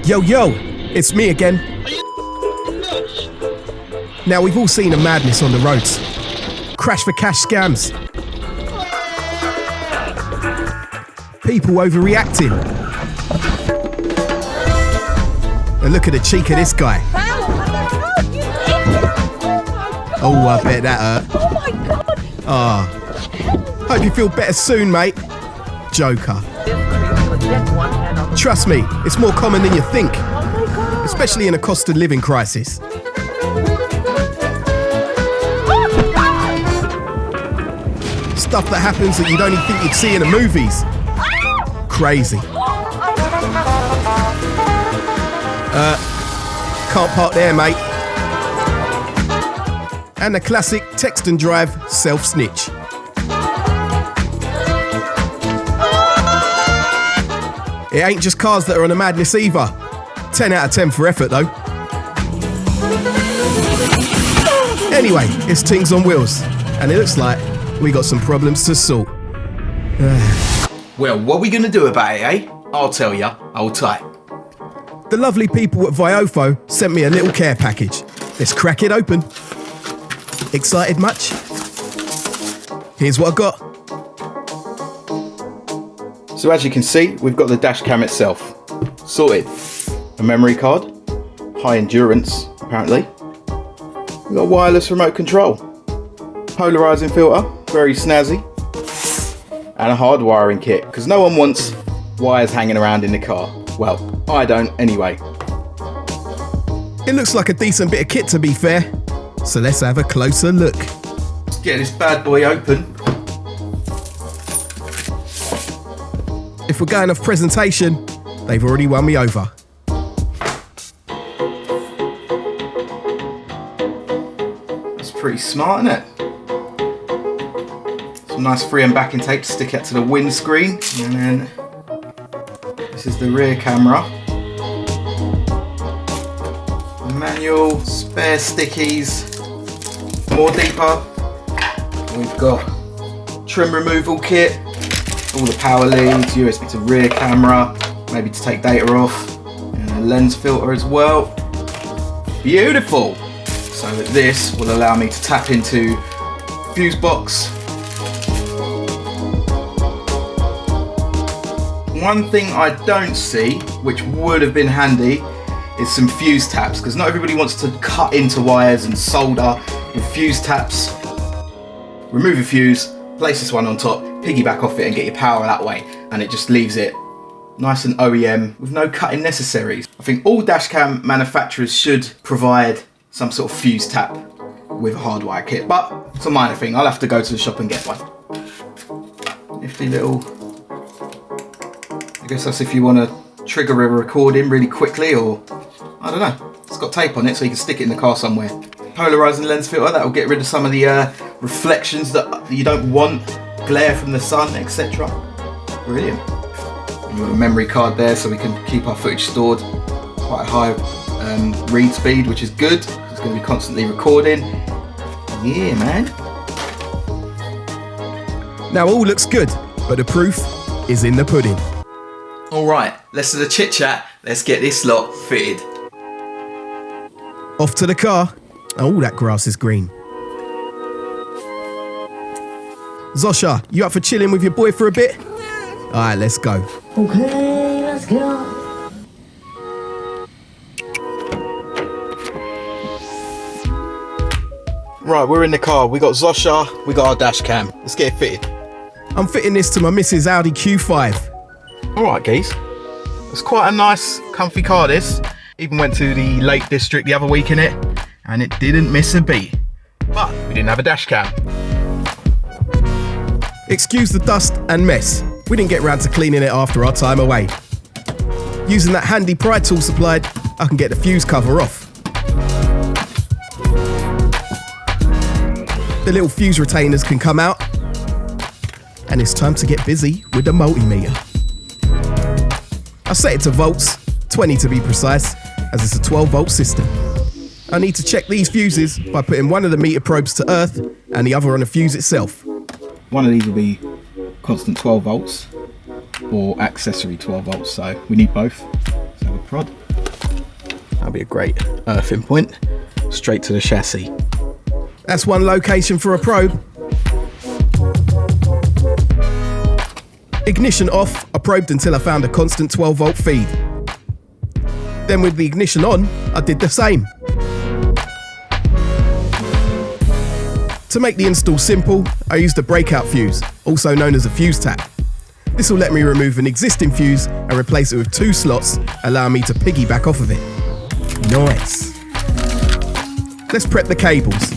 Yo, it's me again. Now, we've all seen the madness on the roads. Crash for cash scams. People overreacting. And look at the cheek of this guy. Oh, I bet that hurt. Oh my God! Hope you feel better soon, mate. Joker. Trust me, it's more common than you think. Especially in a cost of living crisis. Stuff that happens that you don't even think you'd see in the movies. Crazy. Can't park there, mate. And the classic text and drive self-snitch. It ain't just cars that are on a madness either. 10 out of 10 for effort though. Anyway, it's Things on Wheels, and it looks like we got some problems to sort. Well, what are we going to do about it, eh? I'll tell ya. Hold tight. The lovely people at Viofo sent me a little care package. Let's crack it open. Excited much? Here's what I got. So as you can see, we've got the dash cam itself. Sorted. A memory card. High endurance, apparently. We've got a wireless remote control. Polarising filter. Very snazzy. And a hard wiring kit, because no one wants wires hanging around in the car. Well, I don't anyway. It looks like a decent bit of kit, to be fair. So let's have a closer look. Let's get this bad boy open. If we're going off presentation, they've already won me over. That's pretty smart, isn't it? Some nice free and backing tape to stick it to the windscreen. And then this is the rear camera. Manual, spare stickies. More deeper. We've got trim removal kit. All the power leads, USB to rear camera, maybe to take data off, and a lens filter as well. Beautiful! So this will allow me to tap into fuse box. One thing I don't see, which would have been handy, is some fuse taps, because not everybody wants to cut into wires and solder with fuse taps. Remove a fuse, place this one on top, piggyback off it and get your power that way, and it just leaves it nice and OEM with no cutting necessaries. I think all dashcam manufacturers should provide some sort of fuse tap with a hardwire kit, but it's a minor thing. I'll have to go to the shop and get one. Nifty little, I guess that's if you want to trigger a recording really quickly, or I don't know. It's got tape on it so you can stick it in the car somewhere. Polarising lens filter, that will get rid of some of the reflections that you don't want, glare from the sun, etc. Brilliant. We've got a memory card there so we can keep our footage stored. Quite a high read speed, which is good. It's going to be constantly recording. Yeah, man. Now all looks good, but the proof is in the pudding. Alright, less of the chit chat, let's get this lot fitted. Off to the car. Oh, that grass is green. Zosha, you up for chilling with your boy for a bit? Alright, let's go. Okay, let's go. Right, we're in the car. We got Zosha, we got our dash cam. Let's get it fitted. I'm fitting this to my Mrs. Audi Q5. Alright, geez. It's quite a nice, comfy car, this. Even went to the Lake District the other week in it, and it didn't miss a beat. But we didn't have a dash cam. Excuse the dust and mess. We didn't get round to cleaning it after our time away. Using that handy pry tool supplied, I can get the fuse cover off. The little fuse retainers can come out, and it's time to get busy with the multimeter. I set it to volts, 20 to be precise, as it's a 12-volt system. I need to check these fuses by putting one of the meter probes to earth and the other on the fuse itself. One of these will be constant 12 volts. or accessory 12 volts, so we need both. So we'll prod. That'll be a great earthing point, straight to the chassis. That's one location for a probe. Ignition off, I probed until I found a constant 12 volt feed. Then with the ignition on, I did the same. To make the install simple, I used a breakout fuse, also known as a fuse tap. This will let me remove an existing fuse and replace it with 2 slots, allowing me to piggyback off of it. Nice. Let's prep the cables.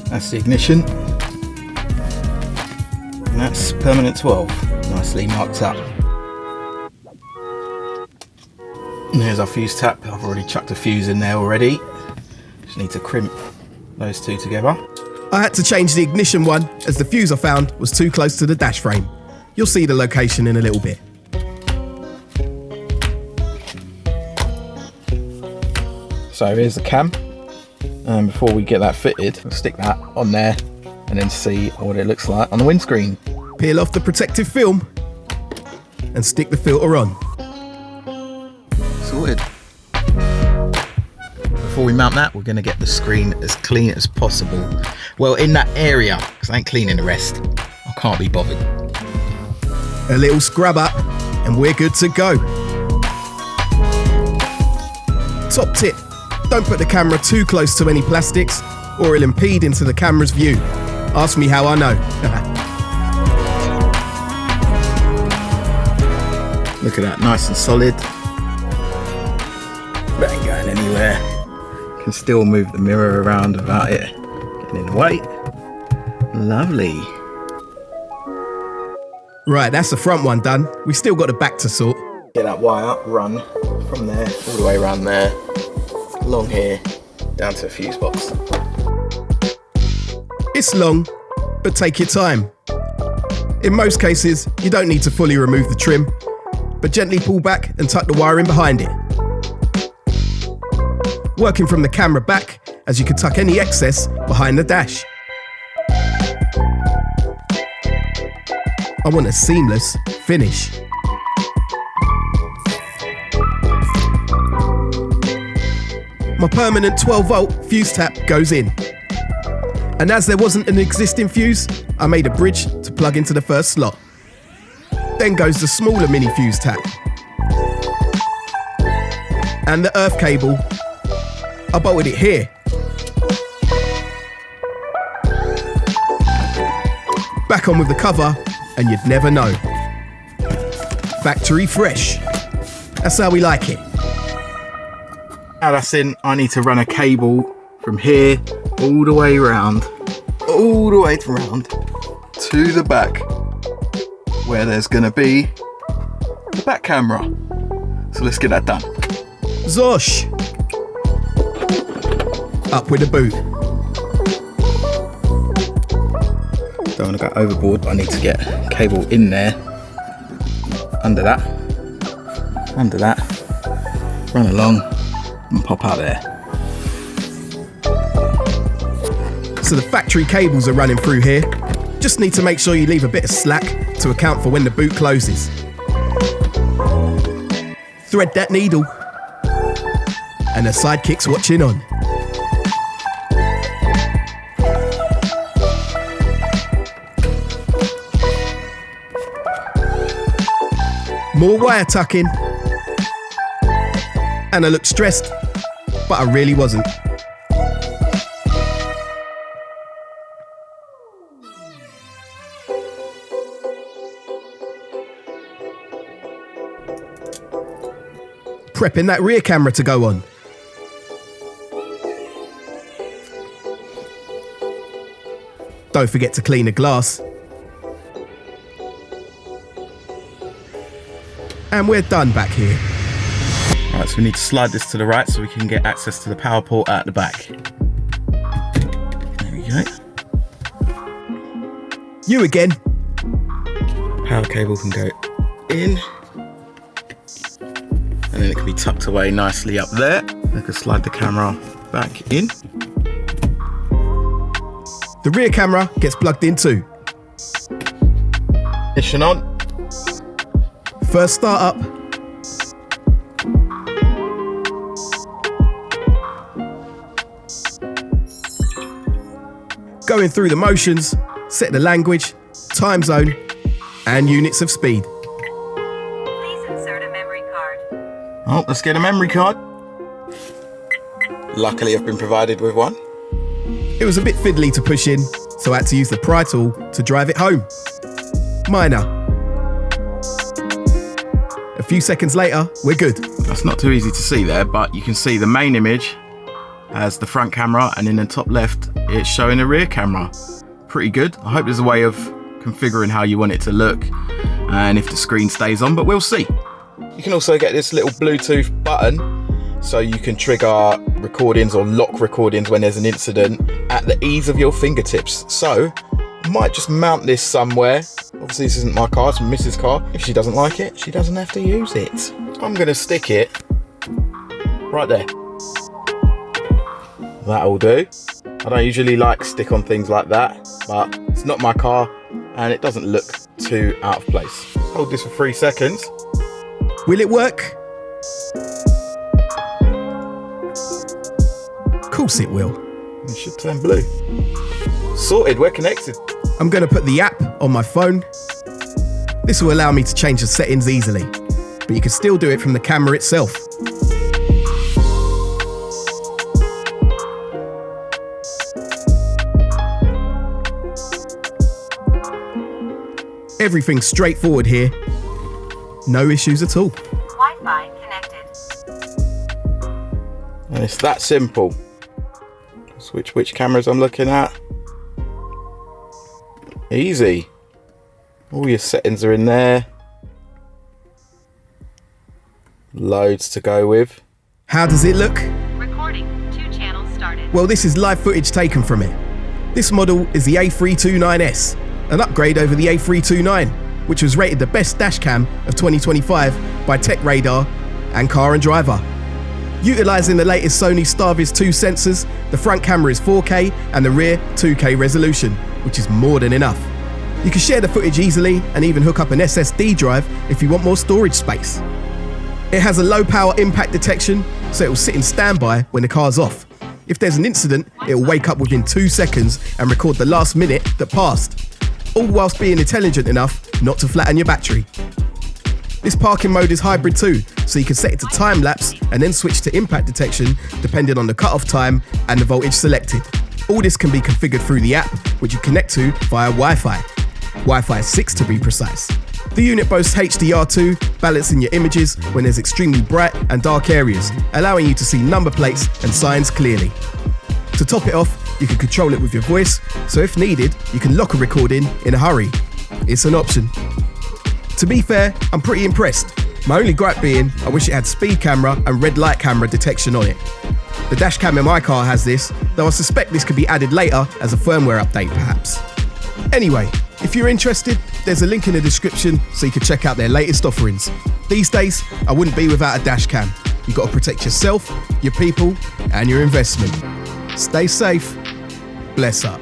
That's the ignition. And that's permanent 12, nicely marked up. And there's our fuse tap. I've already chucked a fuse in there already. Just need to crimp those two together. I had to change the ignition one as the fuse I found was too close to the dash frame. You'll see the location in a little bit. So here's the cam. And before we get that fitted, we'll stick that on there and then see what it looks like on the windscreen. Peel off the protective film and stick the filter on. Sorted. Before we mount that, we're going to get the screen as clean as possible. Well, in that area, because I ain't cleaning the rest. I can't be bothered. A little scrub up and we're good to go. Top tip, don't put the camera too close to any plastics or it'll impede into the camera's view. Ask me how I know. Look at that, nice and solid. That ain't going anywhere. Can still move the mirror around without it getting in the way. Lovely. Right, that's the front one done. We've still got the back to sort. Get that wire, run from there, all the way around there, along here, down to the fuse box. It's long, but take your time. In most cases, you don't need to fully remove the trim, but gently pull back and tuck the wire in behind it. Working from the camera back, as you can tuck any excess behind the dash. I want a seamless finish. My permanent 12 volt fuse tap goes in. And as there wasn't an existing fuse, I made a bridge to plug into the first slot. Then goes the smaller mini fuse tap. And the earth cable, I bolted it here. Back on with the cover, and you'd never know. Factory fresh. That's how we like it. Now that's in, I need to run a cable from here all the way around, to the back, where there's gonna be the back camera. So let's get that done. Zosh. Up with the boot. Don't want to go overboard, but I need to get cable in there, under that, run along and pop out there. So the factory cables are running through here. Just need to make sure you leave a bit of slack to account for when the boot closes. Thread that needle. And the sidekick's watching on. More wire tucking. And I looked stressed, but I really wasn't. Prepping that rear camera to go on. Don't forget to clean the glass. And we're done back here. Right, so we need to slide this to the right so we can get access to the power port at the back. There we go. You again. Power cable can go in. And then it can be tucked away nicely up there. I can slide the camera back in. The rear camera gets plugged in too. Ignition on. First startup. Going through the motions, set the language, time zone, and units of speed. Please insert a memory card. Oh, let's get a memory card. Luckily, I've been provided with one. It was a bit fiddly to push in, so I had to use the pry tool to drive it home. Minor. A few seconds later, we're good. That's not too easy to see there, but you can see the main image has the front camera, and in the top left, it's showing a rear camera. Pretty good. I hope there's a way of configuring how you want it to look and if the screen stays on, but we'll see. You can also get this little Bluetooth button so you can trigger recordings or lock recordings when there's an incident at the ease of your fingertips. So I might just mount this somewhere. Obviously this isn't my car, it's Mrs. car. If she doesn't like it, she doesn't have to use it. I'm gonna stick it right there. That'll do. I don't usually like stick on things like that, but it's not my car and it doesn't look too out of place. Hold this for 3 seconds. Will it work? Of course it will. It should turn blue. Sorted, we're connected. I'm going to put the app on my phone. This will allow me to change the settings easily, but you can still do it from the camera itself. Everything's straightforward here. No issues at all. Wi-Fi connected. And it's that simple. Switch which cameras I'm looking at. Easy. All your settings are in there. Loads to go with. How does it look? Recording. 2 channels started. Well, this is live footage taken from it. This model is the A329S, an upgrade over the A329, which was rated the best dashcam of 2025 by Tech Radar and Car and Driver. Utilising the latest Sony Starvis 2 sensors, the front camera is 4K and the rear 2K resolution, which is more than enough. You can share the footage easily and even hook up an SSD drive if you want more storage space. It has a low power impact detection, so it will sit in standby when the car's off. If there's an incident, it will wake up within 2 seconds and record the last minute that passed, all whilst being intelligent enough not to flatten your battery. This parking mode is hybrid too, so you can set it to time lapse and then switch to impact detection depending on the cut-off time and the voltage selected. All this can be configured through the app, which you connect to via Wi-Fi. Wi-Fi 6 to be precise. The unit boasts HDR2, balancing your images when there's extremely bright and dark areas, allowing you to see number plates and signs clearly. To top it off, you can control it with your voice, so if needed, you can lock a recording in a hurry. It's an option. To be fair, I'm pretty impressed. My only gripe being, I wish it had speed camera and red light camera detection on it. The dashcam in my car has this, though I suspect this could be added later as a firmware update perhaps. Anyway, if you're interested, there's a link in the description so you can check out their latest offerings. These days, I wouldn't be without a dashcam. You've got to protect yourself, your people, and your investment. Stay safe. Bless up.